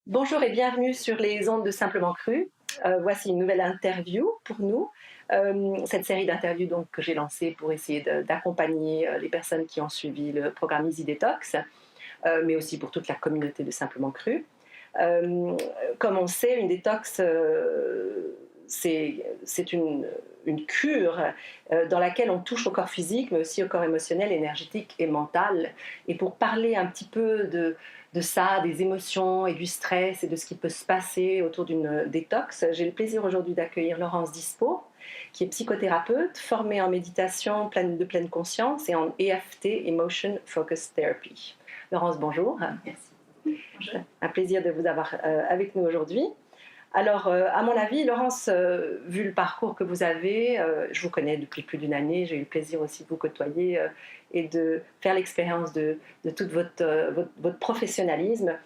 Bonjour et bienvenue sur les ondes de Simplement Cru. Voici une nouvelle interview pour nous. Cette série d'interviews donc, que j'ai lancée pour essayer d'accompagner les personnes qui ont suivi le programme Easy Detox, mais aussi pour toute la communauté de Simplement Cru. Comme on sait, une détox, c'est une cure dans laquelle on touche au corps physique, mais aussi au corps émotionnel, énergétique et mental. Et pour parler un petit peu de ça, des émotions et du stress et de ce qui peut se passer autour d'une détox, j'ai le plaisir aujourd'hui d'accueillir Laurence Dispo, qui est psychothérapeute, formée en méditation de pleine conscience et en EFT, Emotion Focus Therapy. Laurence, bonjour. Merci. Bonjour. Un plaisir de vous avoir avec nous aujourd'hui. Alors, à mon avis, Laurence, vu le parcours que vous avez, je vous connais depuis plus d'une année, j'ai eu le plaisir aussi de vous côtoyer et de faire l'expérience de tout votre professionnalisme.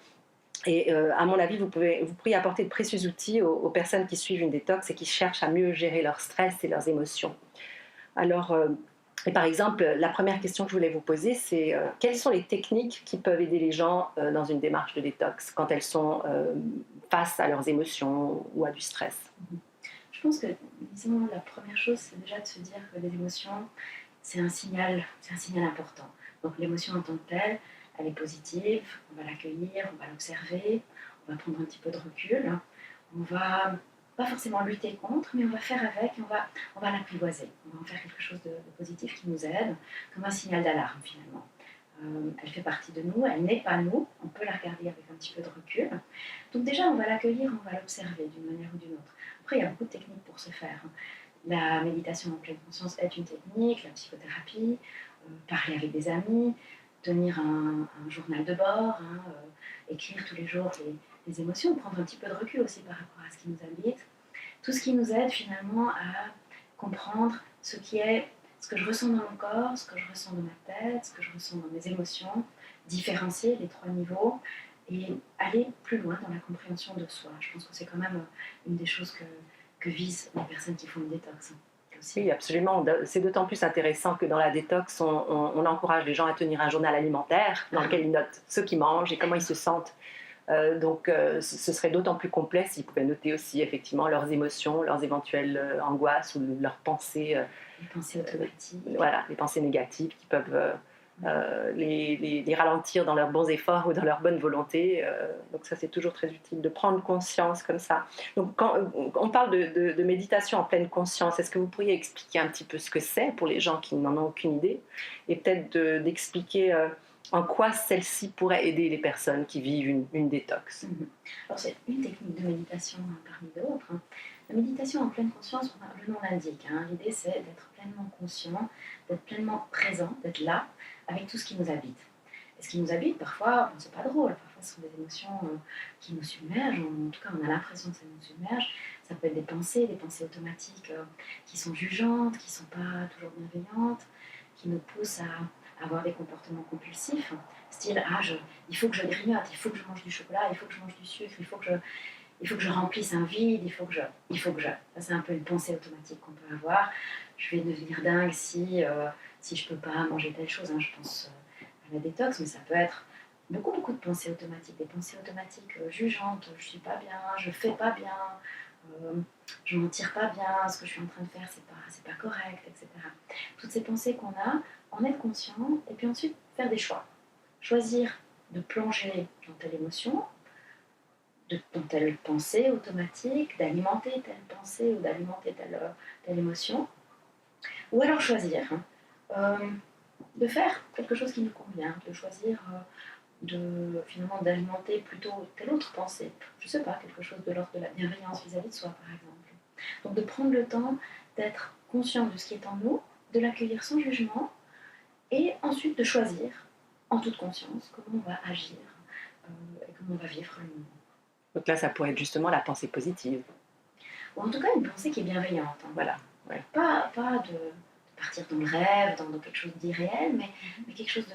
Et à mon avis, vous pourriez apporter de précieux outils aux personnes qui suivent une détox et qui cherchent à mieux gérer leur stress et leurs émotions. Alors, et par exemple, la première question que je voulais vous poser, c'est quelles sont les techniques qui peuvent aider les gens dans une démarche de détox quand elles sont face à leurs émotions ou à du stress? Je pense que, disons, la première chose, c'est déjà de se dire que les émotions, c'est un signal important. Donc l'émotion en tant que telle, elle est positive, on va l'accueillir, on va l'observer, on va prendre un petit peu de recul, on va pas forcément lutter contre, mais on va faire avec, on va l'apprivoiser, on va en faire quelque chose de positif qui nous aide, comme un signal d'alarme finalement. Elle fait partie de nous, elle n'est pas nous, on peut la regarder avec un petit peu de recul. Donc déjà, on va l'accueillir, on va l'observer d'une manière ou d'une autre. Après, il y a beaucoup de techniques pour ce faire. La méditation en pleine conscience est une technique, la psychothérapie, parler avec des amis, tenir un journal de bord, écrire tous les jours les émotions, prendre un petit peu de recul aussi par rapport à ce qui nous habite. Tout ce qui nous aide finalement à comprendre ce que je ressens dans mon corps, ce que je ressens dans ma tête, ce que je ressens dans mes émotions, différencier les trois niveaux et aller plus loin dans la compréhension de soi. Je pense que c'est quand même une des choses que visent les personnes qui font une détox. Aussi. Oui, absolument. C'est d'autant plus intéressant que dans la détox, on encourage les gens à tenir un journal alimentaire dans lequel ils notent ce qu'ils mangent et comment ils se sentent. Donc, ce serait d'autant plus complet s'ils pouvaient noter aussi effectivement leurs émotions, leurs éventuelles angoisses ou leurs pensées. Les pensées automatiques. Voilà, les pensées négatives qui peuvent les ralentir dans leurs bons efforts ou dans leur bonne volonté. Donc ça, c'est toujours très utile de prendre conscience comme ça. Donc quand on parle de méditation en pleine conscience, est-ce que vous pourriez expliquer un petit peu ce que c'est pour les gens qui n'en ont aucune idée et peut-être d'expliquer en quoi celle-ci pourrait aider les personnes qui vivent une détox? Alors c'est une technique de méditation parmi d'autres. La méditation en pleine conscience, le nom l'indique. L'idée c'est d'être pleinement conscient, d'être pleinement présent, d'être là avec tout ce qui nous habite. Et ce qui nous habite, parfois, c'est pas drôle, parfois ce sont des émotions qui nous submergent, en tout cas on a l'impression que ça nous submerge. Ça peut être des pensées automatiques qui sont jugeantes, qui sont pas toujours bienveillantes, qui nous poussent à avoir des comportements compulsifs, style il faut que je grignote, il faut que je mange du chocolat, il faut que je mange du sucre, il faut que je remplisse un vide, il faut que je. Ça, c'est un peu une pensée automatique qu'on peut avoir. Je vais devenir dingue si je peux pas manger telle chose. Je pense à la détox, mais ça peut être beaucoup de pensées automatiques, des pensées automatiques jugeantes. Je suis pas bien, je fais pas bien, je m'en tire pas bien, ce que je suis en train de faire, c'est pas correct, etc. Toutes ces pensées qu'on a, en être conscient, et puis ensuite faire des choix. Choisir de plonger dans telle émotion, dans telle pensée automatique, d'alimenter telle pensée ou d'alimenter telle émotion, ou alors choisir de faire quelque chose qui nous convient, de choisir finalement d'alimenter plutôt telle autre pensée, je sais pas, quelque chose de l'ordre de la bienveillance vis-à-vis de soi par exemple. Donc de prendre le temps d'être conscient de ce qui est en nous, de l'accueillir sans jugement, et ensuite de choisir en toute conscience comment on va agir et comment on va vivre le moment. Donc là, ça pourrait être justement la pensée positive. Ou en tout cas une pensée qui est bienveillante. Voilà. Ouais. Pas de partir dans le rêve, dans quelque chose d'irréel, mais quelque chose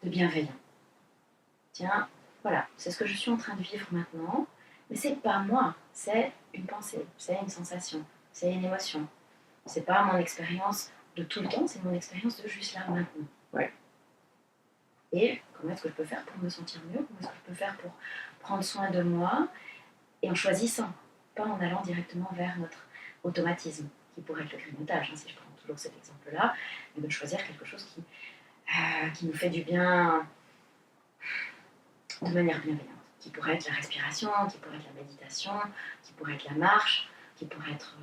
de bienveillant. Tiens, voilà, c'est ce que je suis en train de vivre maintenant, mais c'est pas moi, c'est une pensée, c'est une sensation, c'est une émotion. C'est pas mon expérience de tout le temps, c'est mon expérience de juste là maintenant. Ouais. Et comment est-ce que je peux faire pour me sentir mieux, comment est-ce que je peux faire pour prendre soin de moi, et en choisissant, pas en allant directement vers notre automatisme, qui pourrait être le grignotage, si je prends toujours cet exemple-là, mais de choisir quelque chose qui nous fait du bien de manière bienveillante, qui pourrait être la respiration, qui pourrait être la méditation, qui pourrait être la marche, qui pourrait être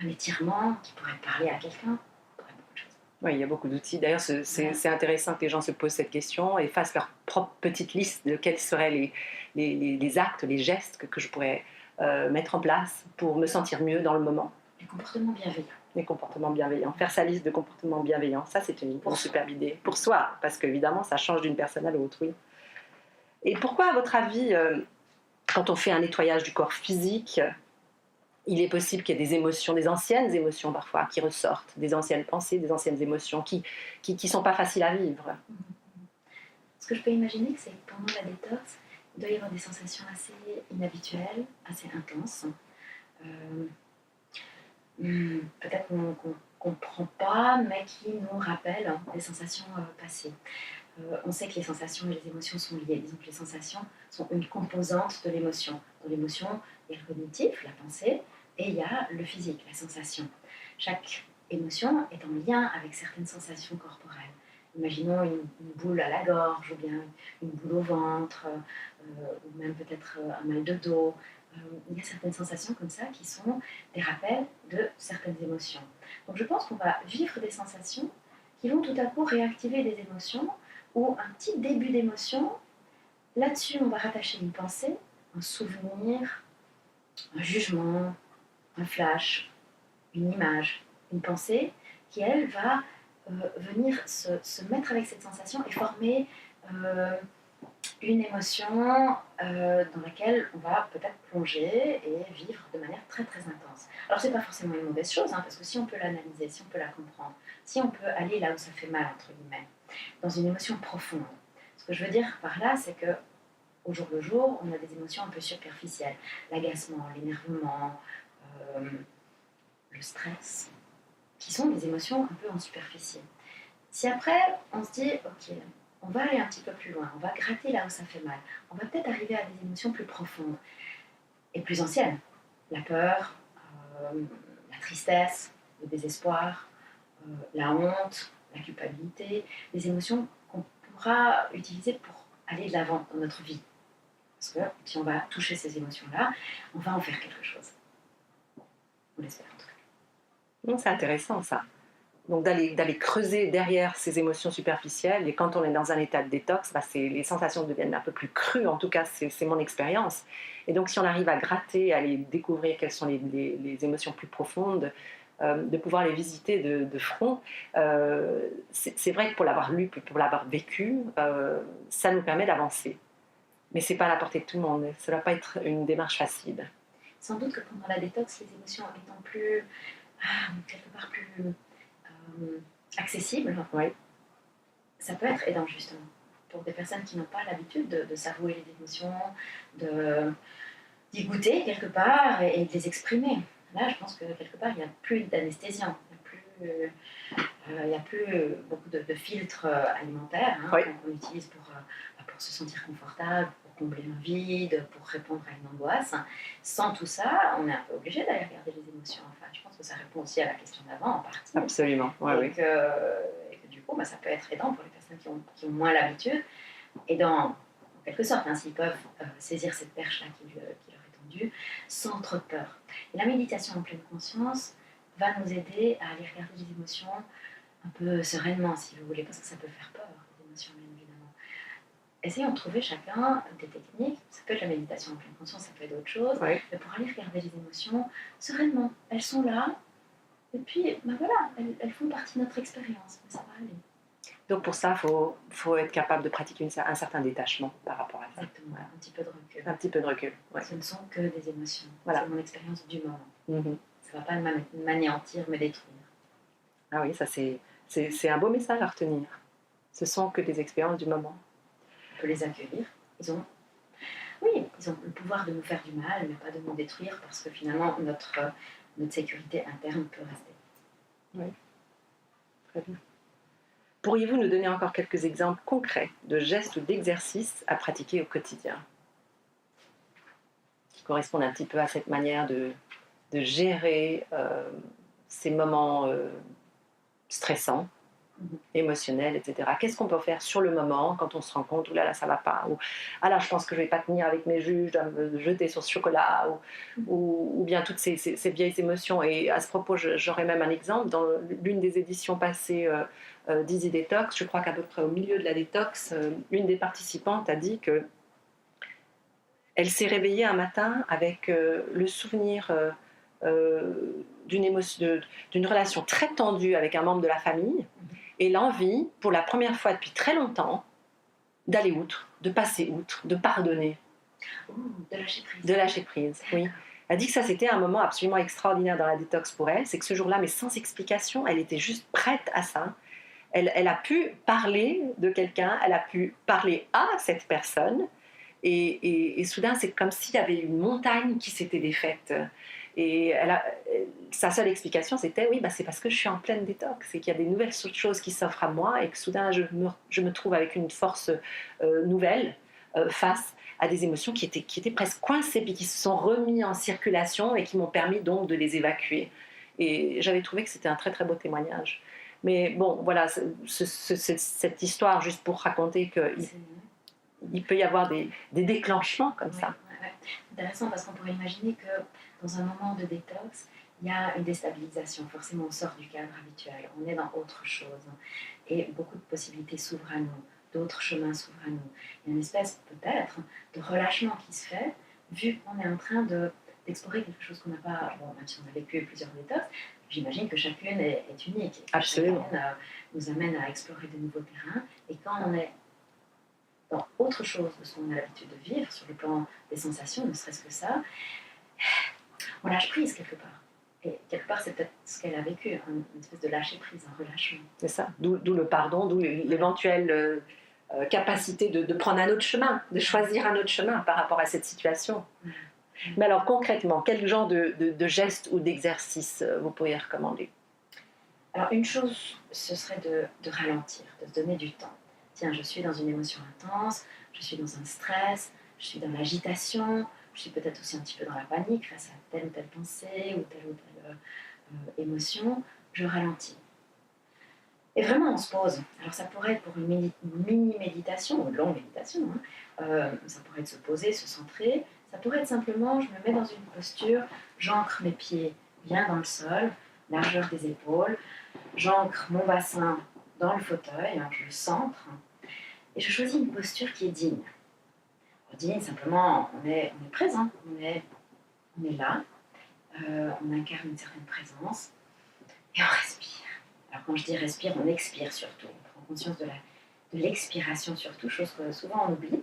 un étirement, qui pourrait être parler à quelqu'un, qui pourrait être beaucoup de choses. Oui, il y a beaucoup d'outils. D'ailleurs, c'est intéressant que les gens se posent cette question et fassent leur propre petite liste de quels seraient les actes, les gestes que je pourrais mettre en place pour me sentir mieux dans le moment. Les comportements bienveillants. Les comportements bienveillants. Faire sa liste de comportements bienveillants, ça c'est une superbe idée. Pour soi, parce qu'évidemment, ça change d'une personne à l'autre, oui. Et pourquoi, à votre avis, quand on fait un nettoyage du corps physique, il est possible qu'il y ait des émotions, des anciennes émotions parfois, qui ressortent, des anciennes pensées, des anciennes émotions qui sont pas faciles à vivre. Ce que je peux imaginer, c'est que pendant la détox, il doit y avoir des sensations assez inhabituelles, assez intenses. Peut-être qu'on ne comprend pas, mais qui nous rappellent des sensations passées. On sait que les sensations et les émotions sont liées. Disons que les sensations sont une composante de l'émotion. Dans l'émotion, il y a le cognitif, la pensée, et il y a le physique, la sensation. Chaque émotion est en lien avec certaines sensations corporelles. Imaginons une boule à la gorge, ou bien une boule au ventre, ou même peut-être un mal de dos. Il y a certaines sensations comme ça qui sont des rappels de certaines émotions. Donc je pense qu'on va vivre des sensations qui vont tout à coup réactiver des émotions ou un petit début d'émotion. Là-dessus, on va rattacher une pensée, un souvenir, un jugement, un flash, une image, une pensée qui, elle, va venir se mettre avec cette sensation et former une émotion dans laquelle on va peut-être plonger et vivre de manière très très intense. Alors c'est pas forcément une mauvaise chose, parce que si on peut l'analyser, si on peut la comprendre, si on peut aller là où ça fait mal, entre guillemets, dans une émotion profonde. Ce que je veux dire par là, c'est que au jour le jour, on a des émotions un peu superficielles. L'agacement, l'énervement, le stress, qui sont des émotions un peu en superficie. Si après, on se dit, ok, on va aller un petit peu plus loin, on va gratter là où ça fait mal, on va peut-être arriver à des émotions plus profondes et plus anciennes. La peur, la tristesse, le désespoir, la honte, la culpabilité, des émotions qu'on pourra utiliser pour aller de l'avant dans notre vie. Parce que si on va toucher ces émotions-là, on va en faire quelque chose. On l'espère en tout cas. Non, c'est intéressant ça. Donc d'aller creuser derrière ces émotions superficielles, et quand on est dans un état de détox, les sensations deviennent un peu plus crues, en tout cas c'est mon expérience. Et donc si on arrive à gratter, à aller découvrir quelles sont les émotions plus profondes, de pouvoir les visiter de front, c'est vrai que pour l'avoir lu, pour l'avoir vécu, ça nous permet d'avancer. Mais c'est pas à la portée de tout le monde, ça ne va pas être une démarche facile. Sans doute que pendant la détox, les émotions étant plus, quelque part plus accessible, oui. Ça peut être aidant justement pour des personnes qui n'ont pas l'habitude de s'avouer les émotions, d'y goûter quelque part et de les exprimer. Là, je pense que quelque part, il n'y a plus d'anesthésiant, il n'y a plus beaucoup de filtres alimentaires oui. qu'on utilise pour se sentir confortable, pour combler un vide, pour répondre à une angoisse. Sans tout ça, on est un peu obligé d'aller regarder les émotions. Enfin, je pense que ça répond aussi à la question d'avant en partie. Absolument, et que du coup, ça peut être aidant pour les personnes qui ont moins l'habitude. Et en quelque sorte, s'ils peuvent saisir cette perche-là qui leur est tendue, sans trop de peur. Et la méditation en pleine conscience va nous aider à aller regarder les émotions un peu sereinement, si vous voulez, parce que ça peut faire peur, les émotions, bien évidemment. Essayons de trouver chacun des techniques, ça peut être la méditation en pleine conscience, ça peut être autre chose, oui. mais pour aller regarder les émotions sereinement. Elles sont là, et puis voilà, elles font partie de notre expérience, mais ça va aller. Donc pour ça, il faut être capable de pratiquer un certain détachement par rapport à ça. Exactement, voilà. Un petit peu de recul. Un petit peu de recul, ouais. Ce ne sont que des émotions, voilà. C'est mon expérience du moment. Mm-hmm. Ça ne va pas m'anéantir, me détruire. Ah oui, ça c'est un beau message à retenir. Ce sont que des expériences du moment. On peut les accueillir. Ils ont le pouvoir de nous faire du mal, mais pas de nous détruire, parce que finalement, notre sécurité interne peut rester. Oui, très bien. Pourriez-vous nous donner encore quelques exemples concrets de gestes ou d'exercices à pratiquer au quotidien qui correspondent un petit peu à cette manière de gérer ces moments stressants, émotionnels, etc. Qu'est-ce qu'on peut faire sur le moment quand on se rend compte, oulala, ça va pas, ou ah là, je pense que je vais pas tenir avec mes jus, je dois me jeter sur ce chocolat, ou bien toutes ces vieilles émotions. Et à ce propos, j'aurais même un exemple. Dans l'une des éditions passées d'Easy Detox, je crois qu'à peu près au milieu de la détox, une des participantes a dit que elle s'est réveillée un matin avec le souvenir d'une relation très tendue avec un membre de la famille et l'envie, pour la première fois depuis très longtemps, d'aller outre, de passer outre, de pardonner. De lâcher prise. De lâcher prise, oui. Elle a dit que ça, c'était un moment absolument extraordinaire dans la détox pour elle. C'est que ce jour-là, mais sans explication, elle était juste prête à ça. Elle a pu parler de quelqu'un, elle a pu parler à cette personne. Et soudain, c'est comme s'il y avait une montagne qui s'était défaite. Et sa seule explication, c'était oui, c'est parce que je suis en pleine détox et qu'il y a des nouvelles choses qui s'offrent à moi et que soudain, je me trouve avec une force nouvelle face à des émotions qui étaient presque coincées puis qui se sont remises en circulation et qui m'ont permis donc de les évacuer. Et j'avais trouvé que c'était un très très beau témoignage. Mais bon, voilà, cette histoire, juste pour raconter qu'il peut y avoir des déclenchements comme ça. Ouais. Intéressant parce qu'on pourrait imaginer que dans un moment de détox, il y a une déstabilisation. Forcément, on sort du cadre habituel, on est dans autre chose. Et beaucoup de possibilités s'ouvrent à nous, d'autres chemins s'ouvrent à nous. Il y a une espèce peut-être de relâchement qui se fait, vu qu'on est en train d'explorer quelque chose qu'on n'a pas... Bon, même si on a vécu plusieurs détox, j'imagine que chacune est unique. Absolument. Chacune nous amène à explorer de nouveaux terrains. Et quand on est dans autre chose de ce qu'on a l'habitude de vivre, sur le plan des sensations, ne serait-ce que ça, on lâche prise quelque part. Et quelque part, c'est peut-être ce qu'elle a vécu, une espèce de lâcher prise, un relâchement. C'est ça, d'où le pardon, d'où l'éventuelle capacité de prendre un autre chemin, de choisir un autre chemin par rapport à cette situation. Mais alors concrètement, quel genre de gestes ou d'exercices vous pourriez recommander? Alors une chose, ce serait de ralentir, de se donner du temps. Tiens, je suis dans une émotion intense, je suis dans un stress, je suis dans l'agitation, je suis peut-être aussi un petit peu dans la panique face à telle ou telle pensée ou telle émotion, je ralentis. Et vraiment, on se pose. Alors ça pourrait être pour une mini-méditation, ou une longue méditation, ça pourrait être se poser, se centrer, ça pourrait être simplement, je me mets dans une posture, j'ancre mes pieds bien dans le sol, largeur des épaules, j'ancre mon bassin dans le fauteuil, je le centre, et je choisis une posture qui est digne. Digne, simplement, on est présent, on est là, on incarne une certaine présence, et on respire. Alors quand je dis respire, on expire surtout, on prend conscience de l'expiration surtout, chose que souvent on oublie,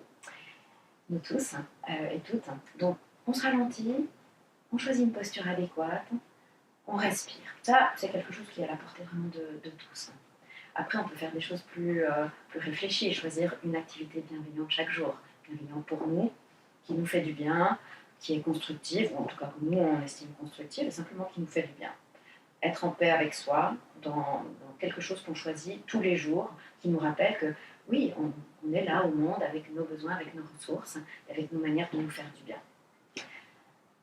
nous tous et toutes. Donc on se ralentit, on choisit une posture adéquate, on respire. Ça, c'est quelque chose qui est à la portée vraiment de tous. Après, on peut faire des choses plus réfléchies, choisir une activité bienveillante chaque jour, bienveillante pour nous, qui nous fait du bien, qui est constructive, ou en tout cas que nous, on estime constructive, et simplement qui nous fait du bien. Être en paix avec soi, dans quelque chose qu'on choisit tous les jours, qui nous rappelle que, oui, on est là au monde avec nos besoins, avec nos ressources, avec nos manières de nous faire du bien.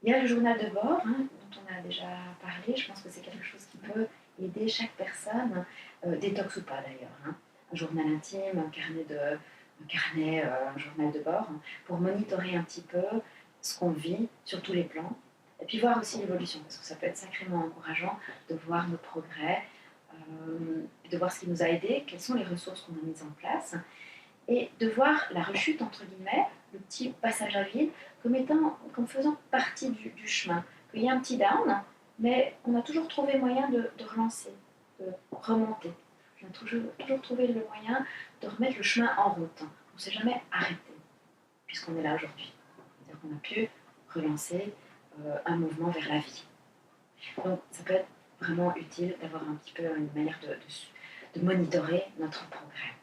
Il y a le journal de bord, dont on a déjà parlé. Je pense que c'est quelque chose qui peut aider chaque personne, détox ou pas d'ailleurs. Un journal intime, un journal de bord, pour monitorer un petit peu ce qu'on vit sur tous les plans. Et puis voir aussi l'évolution, parce que ça peut être sacrément encourageant de voir nos progrès, de voir ce qui nous a aidés, quelles sont les ressources qu'on a mises en place, et de voir la rechute, entre guillemets, le petit passage à vide, comme faisant partie du chemin. Il y a un petit down, mais on a toujours trouvé moyen de relancer, de remonter. On a toujours trouvé le moyen de remettre le chemin en route. On ne s'est jamais arrêté, puisqu'on est là aujourd'hui. C'est-à-dire qu'on a pu relancer un mouvement vers la vie. Donc ça peut être vraiment utile d'avoir un petit peu une manière de monitorer notre progrès.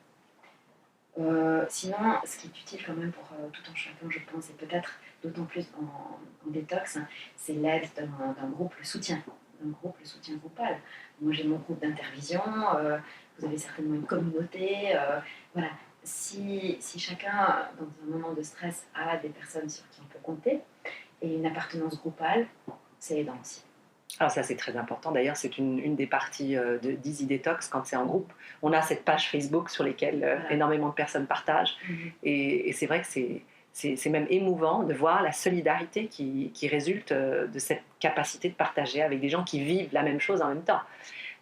Sinon, ce qui est utile quand même pour tout un chacun, je pense, et peut-être d'autant plus en détox, c'est l'aide d'un groupe, le soutien d'un groupe, le soutien groupal. Moi, j'ai mon groupe d'intervision, vous avez certainement une communauté. Voilà. Si chacun, dans un moment de stress, a des personnes sur qui on peut compter, et une appartenance groupale, c'est aidant aussi. Alors ça, c'est très important. D'ailleurs, c'est une des parties d'Easy Detox quand c'est en groupe. On a cette page Facebook sur laquelle Voilà. énormément de personnes partagent. Et c'est vrai que c'est même émouvant de voir la solidarité qui résulte de cette capacité de partager avec des gens qui vivent la même chose en même temps.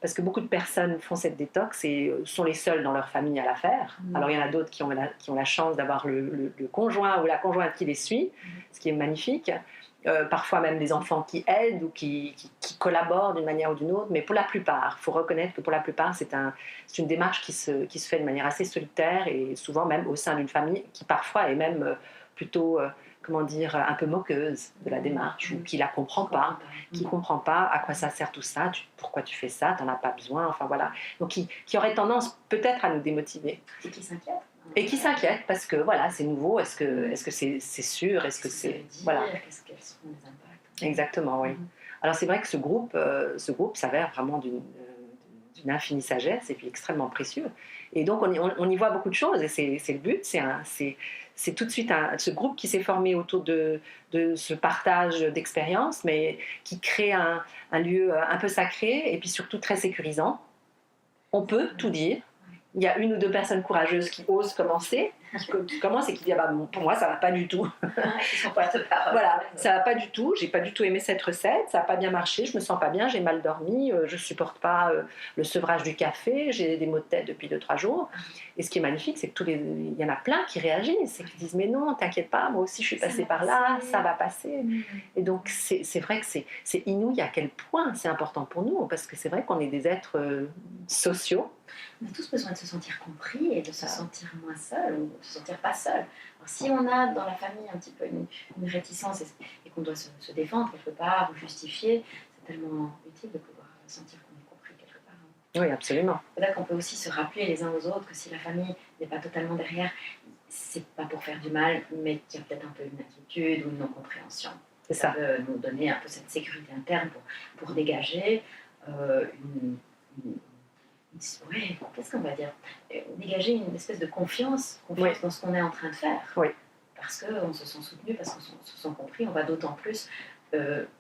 Parce que beaucoup de personnes font cette détox et sont les seules dans leur famille à la faire. Alors il y en a d'autres qui ont la chance d'avoir le conjoint ou la conjointe qui les suit, ce qui est magnifique. Parfois même des enfants qui aident ou qui collaborent d'une manière ou d'une autre, mais pour la plupart, il faut reconnaître que pour la plupart, c'est une démarche qui se fait de manière assez solitaire et souvent même au sein d'une famille qui parfois est même plutôt, comment dire, un peu moqueuse de la démarche ou qui la comprend pas, qui comprend pas à quoi ça sert tout ça, pourquoi tu fais ça, t'en as pas besoin, enfin voilà. Donc qui aurait tendance peut-être à nous démotiver. Et qui s'inquiète. Et qui s'inquiète parce que voilà, c'est nouveau, est-ce que c'est sûr, est-ce que c'est voilà. Quels seront les impacts. Exactement, oui. Alors c'est vrai que ce groupe s'avère vraiment d'une infinie sagesse et puis extrêmement précieux. Et donc on y voit beaucoup de choses et c'est le but, c'est tout de suite ce groupe qui s'est formé autour de ce partage d'expériences, mais qui crée un lieu un peu sacré et puis surtout très sécurisant. On peut tout dire. Il y a une ou deux personnes courageuses qui osent commencer, qui commencent et qui disent ah bah, pour moi ça va pas du tout. Voilà, ça va pas du tout. J'ai pas du tout aimé cette recette, ça a pas bien marché, je me sens pas bien, j'ai mal dormi, je supporte pas le sevrage du café, j'ai des maux de tête depuis 2-3 jours. Et ce qui est magnifique, c'est que il y en a plein qui réagissent et qui disent mais non, t'inquiète pas, moi aussi je suis passée par là, ça va passer. Et donc c'est vrai que c'est inouï à quel point c'est important pour nous parce que c'est vrai qu'on est des êtres sociaux. On a tous besoin de se sentir compris et de se sentir moins seul ou de se sentir pas seul. Alors, si on a dans la famille un petit peu une réticence et qu'on doit se défendre quelque part ou justifier, c'est tellement utile de pouvoir sentir qu'on est compris quelque part. Oui, absolument. Peut-être qu'on peut aussi se rappeler les uns aux autres que si la famille n'est pas totalement derrière, c'est pas pour faire du mal, mais qu'il y a peut-être un peu une inquiétude ou une non-compréhension. Ça peut nous donner un peu cette sécurité interne pour dégager oui, qu'est-ce qu'on va dire, dégager une espèce de confiance dans ce qu'on est en train de faire. Oui. Parce qu'on se sent soutenu, parce qu'on se sent compris, on va d'autant plus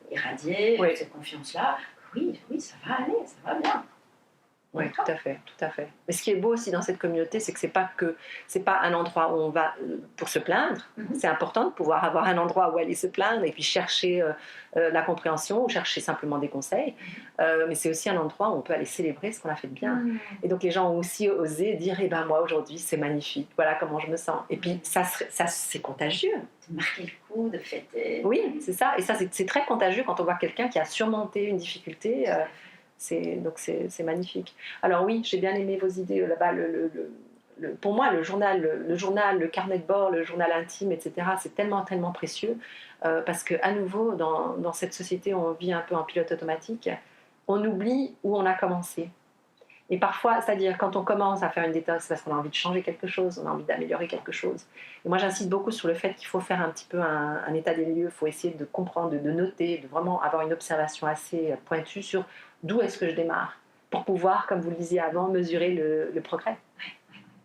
irradier cette confiance-là. Oui, ça va aller, ça va bien. Oui, tout à fait. Mais ce qui est beau aussi dans cette communauté, c'est que c'est pas un endroit où on va pour se plaindre. C'est important de pouvoir avoir un endroit où aller se plaindre et puis chercher la compréhension ou chercher simplement des conseils. Mais c'est aussi un endroit où on peut aller célébrer ce qu'on a fait de bien. Et donc les gens ont aussi osé dire eh ben moi aujourd'hui c'est magnifique. Voilà comment je me sens. Et puis ça c'est contagieux. De marquer le coup, de fêter. Oui, c'est ça. Et ça c'est très contagieux quand on voit quelqu'un qui a surmonté une difficulté. Donc c'est magnifique. Alors oui, j'ai bien aimé vos idées là-bas. Pour moi, le journal, le carnet de bord, le journal intime, etc. C'est tellement précieux parce que à nouveau, dans cette société où on vit un peu en pilote automatique, on oublie où on a commencé. Et parfois, c'est-à-dire quand on commence à faire une détox, c'est parce qu'on a envie de changer quelque chose, on a envie d'améliorer quelque chose. Et moi, j'insiste beaucoup sur le fait qu'il faut faire un petit peu un état des lieux, il faut essayer de comprendre, de noter, de vraiment avoir une observation assez pointue sur d'où est-ce que je démarre, pour pouvoir, comme vous le disiez avant, mesurer le progrès.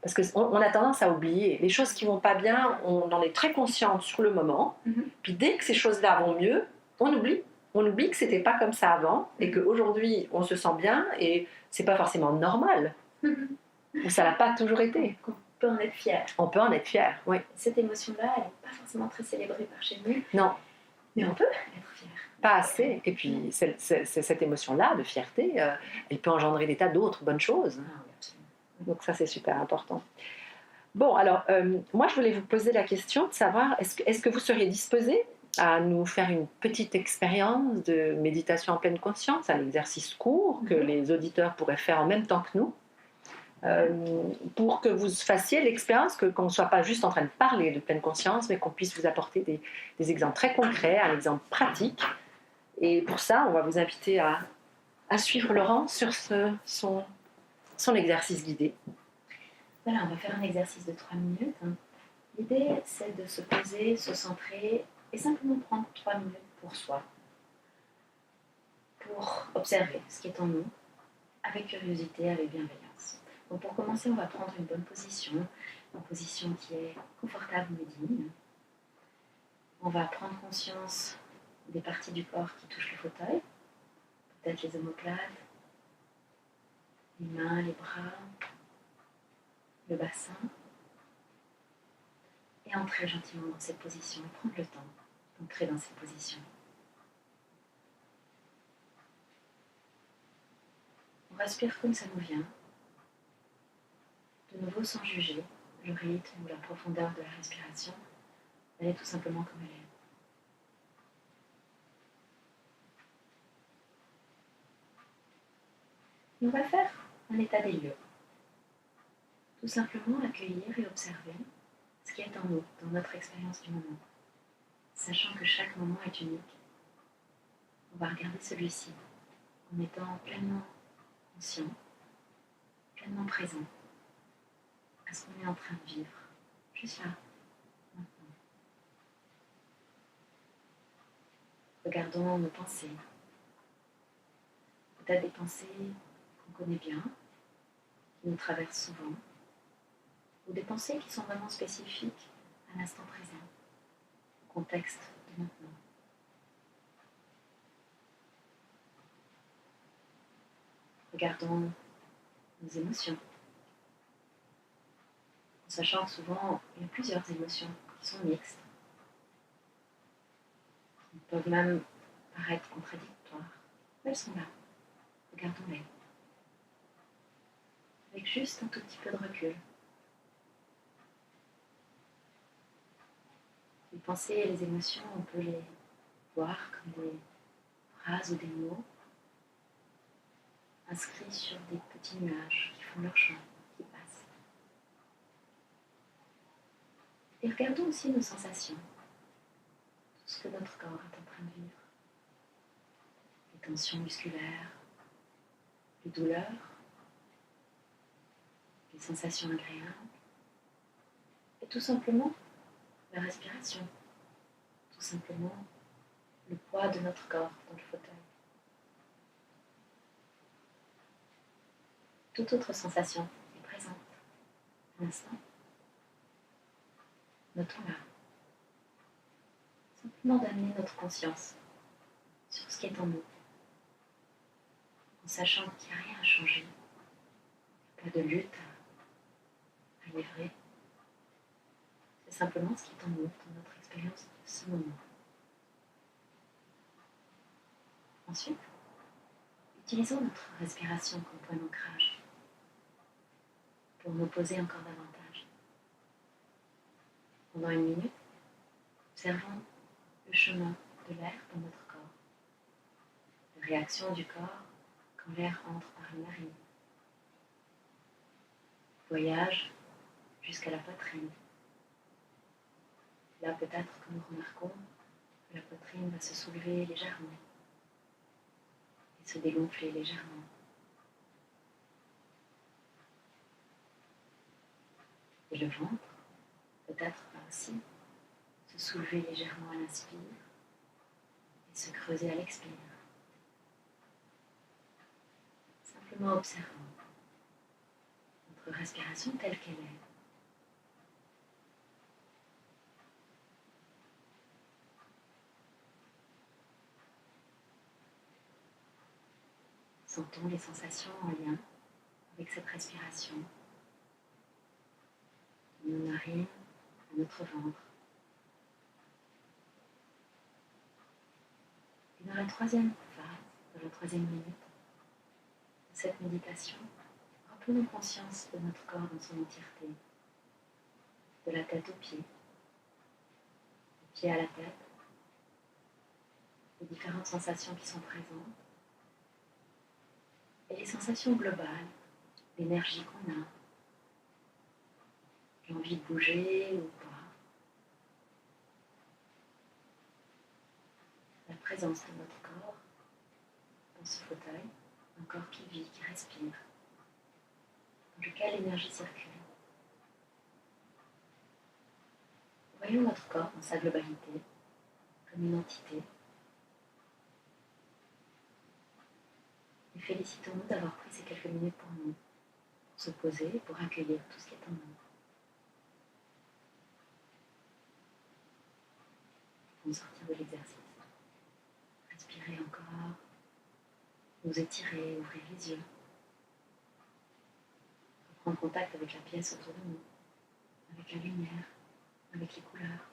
Parce qu'on a tendance à oublier. Les choses qui ne vont pas bien, on en est très consciente sur le moment, puis dès que ces choses-là vont mieux, on oublie. On oublie que c'était pas comme ça avant et qu'aujourd'hui on se sent bien et c'est pas forcément normal. Ou ça l'a pas toujours été. On peut en être fier. On peut en être fier, oui. Cette émotion-là, elle n'est pas forcément très célébrée par chez nous. Non. Mais on peut être fier. Pas assez. Et puis cette émotion-là de fierté, elle peut engendrer des tas d'autres bonnes choses. Ah, oui, absolument. Donc ça c'est super important. Bon, alors moi je voulais vous poser la question de savoir est-ce que vous seriez disposé à nous faire une petite expérience de méditation en pleine conscience, un exercice court que les auditeurs pourraient faire en même temps que nous, pour que vous fassiez l'expérience, qu'on ne soit pas juste en train de parler de pleine conscience, mais qu'on puisse vous apporter des exemples très concrets, un exemple pratique. Et pour ça, on va vous inviter à suivre Laurent sur son exercice guidé. Voilà, on va faire un exercice de 3 minutes. L'idée, c'est de se poser, se centrer et simplement prendre 3 minutes pour soi. pour observer ce qui est en nous, avec curiosité, avec bienveillance. Donc pour commencer, on va prendre une bonne position, une position qui est confortable mais digne. On va prendre conscience des parties du corps qui touchent le fauteuil, peut-être les omoplates, les mains, les bras, le bassin, et entrer gentiment dans cette position, et prendre le temps d'entrer dans cette position. On respire comme ça nous vient, de nouveau sans juger le rythme ou la profondeur de la respiration, elle est tout simplement comme elle est. Et on va faire un état des lieux. Tout simplement accueillir et observer ce qui est en nous, dans notre expérience du moment. Sachant que chaque moment est unique, on va regarder celui-ci en étant pleinement conscient, pleinement présent à ce qu'on est en train de vivre, juste là, maintenant. Regardons nos pensées, peut-être des pensées qu'on connaît bien, qui nous traversent souvent, ou des pensées qui sont vraiment spécifiques à l'instant présent, au contexte de maintenant. Regardons nos émotions, en sachant que souvent il y a plusieurs émotions qui sont mixtes, qui peuvent même paraître contradictoires, mais elles sont là, regardons-les, avec juste un tout petit peu de recul. Les pensées et les émotions, on peut les voir comme des phrases ou des mots inscrits sur des petits nuages qui font leur chemin, qui passent. Et regardons aussi nos sensations, tout ce que notre corps est en train de vivre. Les tensions musculaires, les douleurs, les sensations agréables, et tout simplement la respiration, tout simplement le poids de notre corps dans le fauteuil. Toute autre sensation est présente à l'instant. Notons-la. Simplement d'amener notre conscience sur ce qui est en nous, en sachant qu'il n'y a rien à changer, pas de lutte à livrer. C'est simplement ce qui est en nous, dans notre expérience de ce moment. Ensuite, utilisons notre respiration comme point d'ancrage pour nous poser encore davantage. Pendant 1 minute, observons le chemin de l'air dans notre corps, la réaction du corps quand l'air entre par une narine, voyage jusqu'à la poitrine. Là, peut-être que nous remarquons que la poitrine va se soulever légèrement et se dégonfler légèrement. Et le ventre, peut-être va aussi se soulever légèrement à l'inspire et se creuser à l'expire. Simplement observant notre respiration telle qu'elle est. Sentons les sensations en lien avec cette respiration, de nos narines à notre ventre. Et dans la 3e phase, dans la 3e minute de cette méditation, reprenons conscience de notre corps dans son entièreté, de la tête aux pieds, des pieds à la tête, les différentes sensations qui sont présentes, et les sensations globales, l'énergie qu'on a, l'envie de bouger ou pas, la présence de notre corps dans ce fauteuil, un corps qui vit, qui respire, dans lequel l'énergie circule. Voyons notre corps dans sa globalité, comme une entité. Et félicitons-nous d'avoir pris ces quelques minutes pour nous, pour se poser, pour accueillir tout ce qui est en nous. Pour sortir de l'exercice. Respirez encore. Vous étirez, ouvrez les yeux. Prendre contact avec la pièce autour de nous, avec la lumière, avec les couleurs.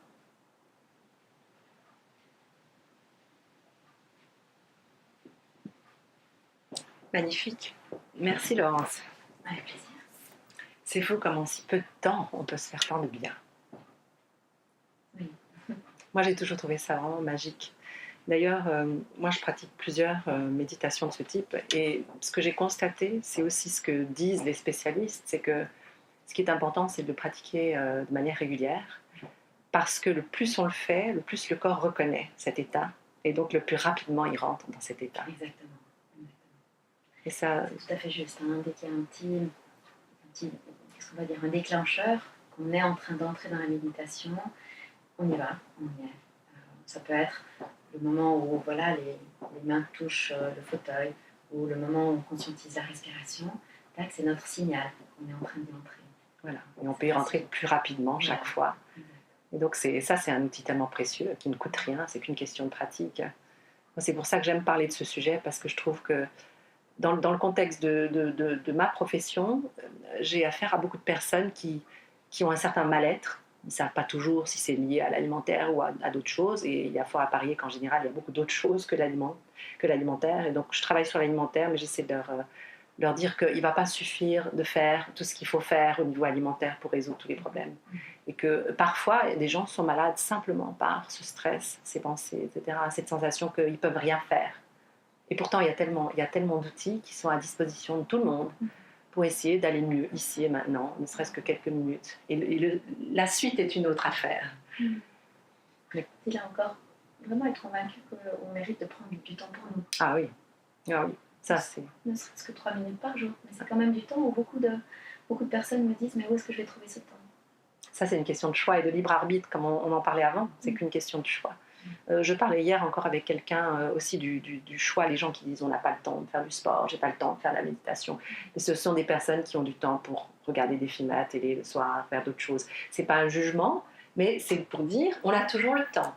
Magnifique. Merci Laurence. Avec plaisir. C'est fou comme en si peu de temps, on peut se faire tant de bien. Oui. Moi, j'ai toujours trouvé ça vraiment magique. D'ailleurs, moi, je pratique plusieurs méditations de ce type. Et ce que j'ai constaté, c'est aussi ce que disent les spécialistes, c'est que ce qui est important, c'est de le pratiquer de manière régulière. Parce que le plus on le fait, le plus le corps reconnaît cet état. Et donc, le plus rapidement, il rentre dans cet état. Exactement. Et ça... C'est tout à fait juste. Hein. Dès qu'il y a un petit qu'est-ce qu'on va dire, un déclencheur, qu'on est en train d'entrer dans la méditation, on y va, on y est. Ça peut être le moment où voilà, les mains touchent le fauteuil, ou le moment où on conscientise la respiration. Tac, c'est notre signal qu'on est en train d'y entrer. Voilà. Et on peut y rentrer plus rapidement chaque fois. Et donc c'est un outil tellement précieux qui ne coûte rien, c'est qu'une question de pratique. C'est pour ça que j'aime parler de ce sujet, parce que je trouve que dans le contexte de ma profession, j'ai affaire à beaucoup de personnes qui ont un certain mal-être. Ils ne savent pas toujours si c'est lié à l'alimentaire ou à d'autres choses. Et il y a fort à parier qu'en général, il y a beaucoup d'autres choses que l'alimentaire. Et donc, je travaille sur l'alimentaire, mais j'essaie de leur dire qu'il ne va pas suffire de faire tout ce qu'il faut faire au niveau alimentaire pour résoudre tous les problèmes. Et que parfois, des gens sont malades simplement par ce stress, ces pensées, etc., cette sensation qu'ils ne peuvent rien faire. Et pourtant, il y a tellement d'outils qui sont à disposition de tout le monde pour essayer d'aller mieux ici et maintenant, ne serait-ce que quelques minutes. Et la suite est une autre affaire. Et là encore, vraiment être convaincu qu'on mérite de prendre du temps pour nous. Ah oui, ça c'est... Ne serait-ce que 3 minutes par jour. Mais c'est quand même du temps où beaucoup de personnes me disent « mais où est-ce que je vais trouver ce temps ?» Ça, c'est une question de choix et de libre arbitre, comme on en parlait avant. C'est qu'une question de choix. Je parlais hier encore avec quelqu'un aussi du choix, les gens qui disent on n'a pas le temps de faire du sport, j'ai pas le temps de faire de la méditation. Et ce sont des personnes qui ont du temps pour regarder des films à la télé le soir, faire d'autres choses. C'est pas un jugement, mais c'est pour dire on a toujours le temps.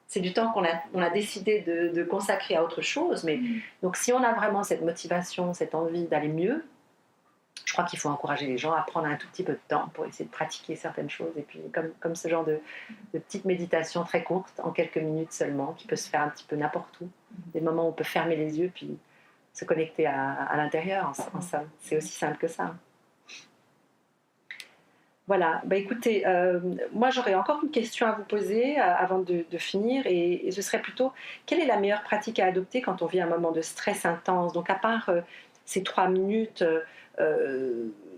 C'est du temps qu'on a décidé de consacrer à autre chose. Mais donc si on a vraiment cette motivation, cette envie d'aller mieux, je crois qu'il faut encourager les gens à prendre un tout petit peu de temps pour essayer de pratiquer certaines choses. Et puis, comme ce genre de petite méditation très courte, en quelques minutes seulement, qui peut se faire un petit peu n'importe où. Des moments où on peut fermer les yeux puis se connecter à l'intérieur. En somme. C'est aussi simple que ça. Voilà. Écoutez, moi, j'aurais encore une question à vous poser avant de finir. Et ce serait plutôt, quelle est la meilleure pratique à adopter quand on vit un moment de stress intense? Donc, à part ces 3 minutes...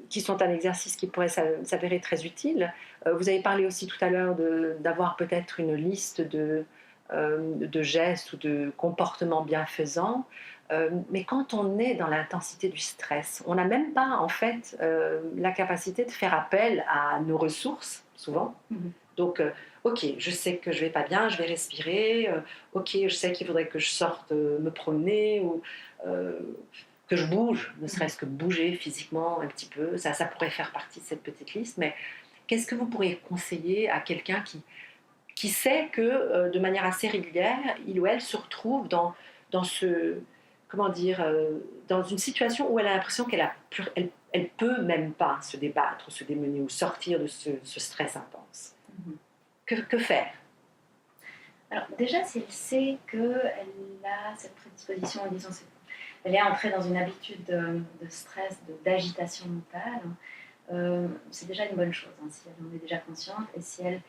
qui sont un exercice qui pourrait s'avérer très utile. Vous avez parlé aussi tout à l'heure d'avoir peut-être une liste de gestes ou de comportements bienfaisants. Mais quand on est dans l'intensité du stress, on n'a même pas en fait la capacité de faire appel à nos ressources, souvent. Donc, ok, je sais que je ne vais pas bien, je vais respirer. Ok, je sais qu'il faudrait que je sorte me promener ou... que je bouge, ne serait-ce que bouger physiquement un petit peu, ça pourrait faire partie de cette petite liste, mais qu'est-ce que vous pourriez conseiller à quelqu'un qui sait que de manière assez régulière, il ou elle se retrouve dans ce, comment dire, dans une situation où elle a l'impression elle peut même pas se débattre, se démener ou sortir de ce stress intense. Que faire? Alors déjà, si elle sait qu'elle a cette prédisposition, disons, elle est entrée dans une habitude de stress, d'agitation mentale, c'est déjà une bonne chose, si elle en est déjà consciente et si elle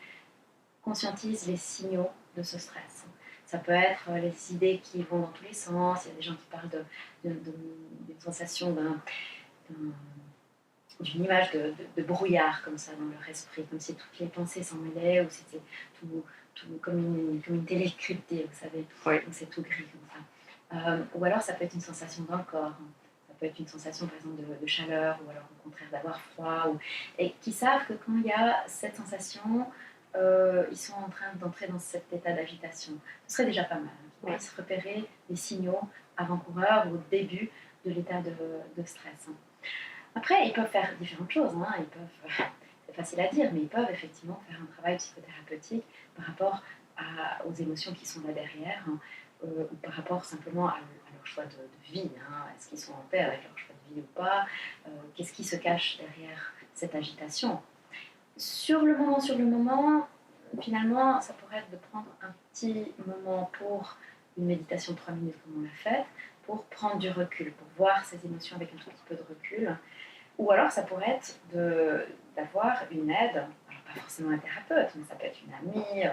conscientise les signaux de ce stress. Ça peut être les idées qui vont dans tous les sens, il y a des gens qui parlent d'une sensation d'une image de brouillard comme ça dans leur esprit, comme si toutes les pensées s'en mêlaient, ou c'était tout comme une télé cryptée, vous savez, oui. Donc c'est tout gris comme ça. Ou alors ça peut être une sensation dans le corps, ça peut être une sensation par exemple de chaleur, ou alors au contraire d'avoir froid, et qui savent que quand il y a cette sensation, ils sont en train d'entrer dans cet état d'agitation. Ce serait déjà pas mal, qu'ils puissent repérer les signaux avant-coureurs ou au début de l'état de stress. Après, ils peuvent faire différentes choses. Hein. Ils peuvent, c'est facile à dire, mais ils peuvent effectivement faire un travail psychothérapeutique par rapport aux émotions qui sont là derrière, hein, ou par rapport simplement à leur choix de vie. Hein. Est-ce qu'ils sont en paix avec leur choix de vie ou pas? Qu'est-ce qui se cache derrière cette agitation? Sur le moment, finalement, ça pourrait être de prendre un petit moment pour une méditation de 3 minutes comme on l'a fait, pour prendre du recul, pour voir ces émotions avec un tout petit peu de recul. Ou alors ça pourrait être d'avoir une aide, alors pas forcément un thérapeute, mais ça peut être une amie,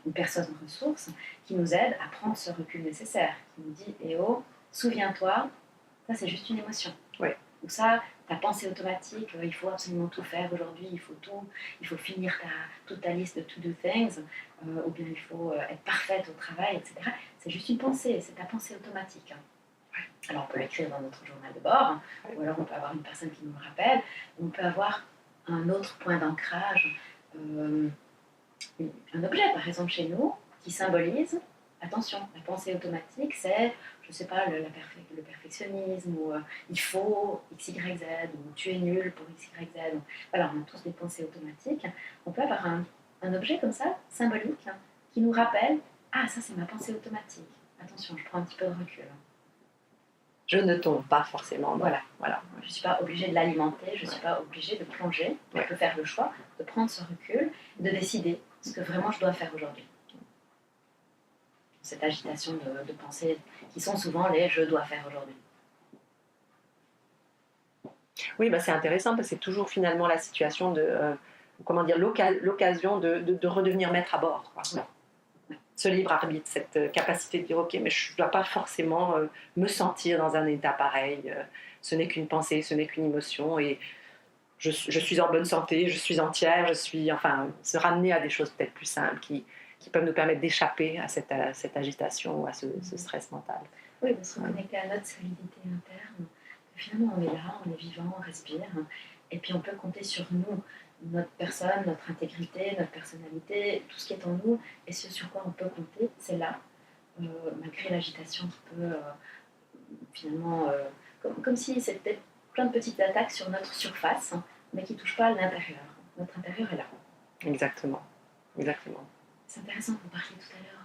une personne ressource, qui nous aide à prendre ce recul nécessaire, qui nous dit « Eh oh, souviens-toi, ça c'est juste une émotion. » Oui. Ou ça, ta pensée automatique, il faut absolument tout faire aujourd'hui, il faut finir toute ta liste de to-do things, ou bien il faut être parfaite au travail, etc. C'est juste une pensée, c'est ta pensée automatique. Alors on peut l'écrire dans notre journal de bord, ou alors on peut avoir une personne qui nous le rappelle, ou on peut avoir un autre point d'ancrage, un objet par exemple chez nous, qui symbolise, attention, la pensée automatique c'est, je ne sais pas, le perfectionnisme, ou il faut X, Y, Z, ou tu es nul pour X, Y, Z. Voilà, on a tous des pensées automatiques. On peut avoir un objet comme ça, symbolique, hein, qui nous rappelle, ah ça c'est ma pensée automatique, attention, je prends un petit peu de recul. Je ne tombe pas forcément. Voilà. Je ne suis pas obligée de l'alimenter, je ne suis pas obligée de plonger. Je peux faire le choix de prendre ce recul, de décider ce que vraiment je dois faire aujourd'hui. Cette agitation de pensée qui sont souvent les « je dois faire aujourd'hui ». Oui, bah c'est intéressant parce que c'est toujours finalement la situation de, l'occasion de redevenir maître à bord. Quoi. Ouais. Ce libre arbitre, cette capacité de dire ok, mais je ne dois pas forcément me sentir dans un état pareil. Ce n'est qu'une pensée, ce n'est qu'une émotion et je suis en bonne santé, je suis entière, se ramener à des choses peut-être plus simples qui peuvent nous permettre d'échapper à cette agitation ou à ce stress mental. Oui, de se reconnecter à notre solidité interne. Finalement, on est là, on est vivant, on respire, et puis on peut compter sur nous, notre personne, notre intégrité, notre personnalité, tout ce qui est en nous, et ce sur quoi on peut compter, c'est là, malgré l'agitation qui peut finalement, comme si c'était plein de petites attaques sur notre surface, mais qui ne touchent pas à l'intérieur. Notre intérieur est là. Exactement. C'est intéressant, vous parliez tout à l'heure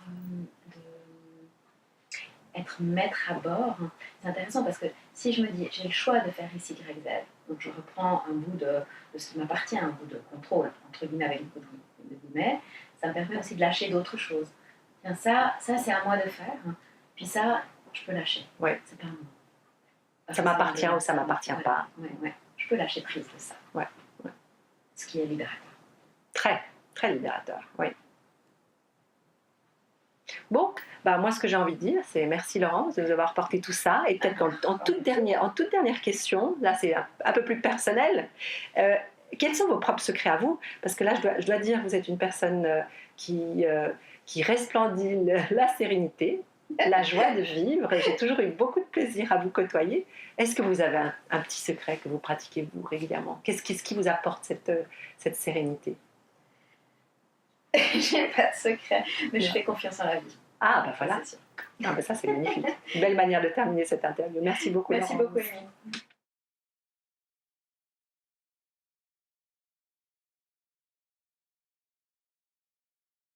être maître à bord. C'est intéressant parce que si je me dis j'ai le choix de faire X, Y, Z, donc je reprends un bout de ce qui m'appartient, un bout de contrôle, entre guillemets avec beaucoup de guillemets, ça me permet aussi de lâcher d'autres choses. Bien, ça c'est à moi de faire, puis ça, je peux lâcher. Ouais. C'est pas moi. Ça m'appartient ou ça m'appartient pas. Ouais. Je peux lâcher prise de ça. Ouais. Ce qui est libérateur. Très, très libérateur, oui. Bon, moi ce que j'ai envie de dire, c'est merci Laurence de nous avoir porté tout ça. Et peut-être en toute dernière question, là c'est un peu plus personnel, quels sont vos propres secrets à vous? Parce que là je dois dire, vous êtes une personne qui resplendit la sérénité, la joie de vivre, et j'ai toujours eu beaucoup de plaisir à vous côtoyer. Est-ce que vous avez un petit secret que vous pratiquez vous régulièrement? Qu'est-ce qui vous apporte cette sérénité? J'ai pas de secret, mais je fais confiance en la vie. Ah, voilà. Ça, c'est magnifique. Une belle manière de terminer cette interview. Merci beaucoup. Merci Laurence. beaucoup, Émilie.